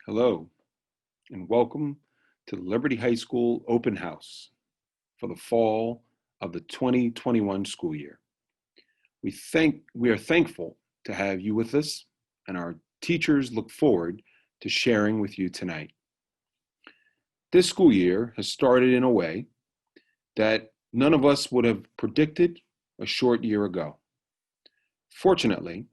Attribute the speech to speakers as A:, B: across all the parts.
A: Hello, and welcome to the Liberty High School Open House for the fall of the 2021 school year. We are thankful to have you with us, and our teachers look forward to sharing with you tonight. This school year has started in a way that none of us would have predicted a short year ago. Fortunately,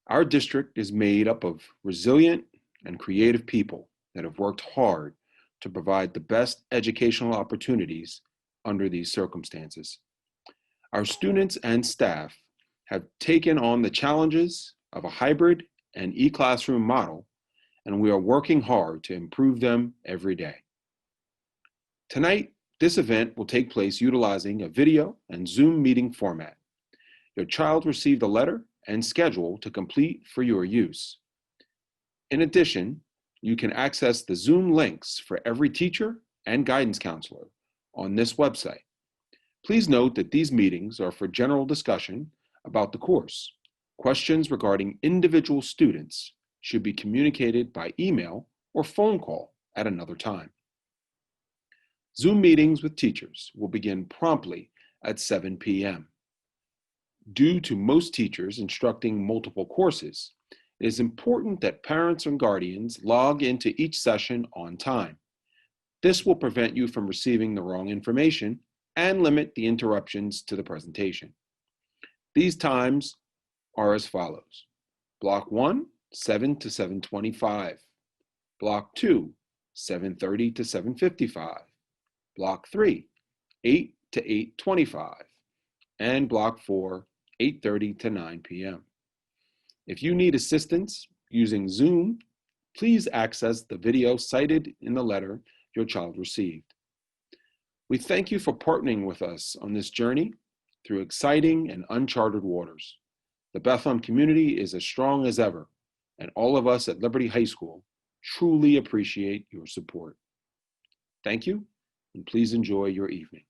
A: our district is made up of resilient and creative people that have worked hard to provide the best educational opportunities under these circumstances. Our students and staff have taken on the challenges of a hybrid and e-classroom model, and we are working hard to improve them every day. Tonight, this event will take place utilizing a video and Zoom meeting format. Your child received a letter and schedule to complete for your use. In addition, you can access the Zoom links for every teacher and guidance counselor on this website. Please note that these meetings are for general discussion about the course. Questions regarding individual students should be communicated by email or phone call at another time. Zoom meetings with teachers will begin promptly at 7 p.m. Due to most teachers instructing multiple courses, it is important that parents and guardians log into each session on time. This will prevent you from receiving the wrong information and limit the interruptions to the presentation. These times are as follows. Block 1, 7 to 7:25. Block 2, 7:30 to 7:55. Block 3, 8 to 8:25. And Block 4, 8:30 to 9 p.m. If you need assistance using Zoom, please access the video cited in the letter your child received. We thank you for partnering with us on this journey through exciting and uncharted waters. The Bethlehem community is as strong as ever, and all of us at Liberty High School truly appreciate your support. Thank you, and please enjoy your evening.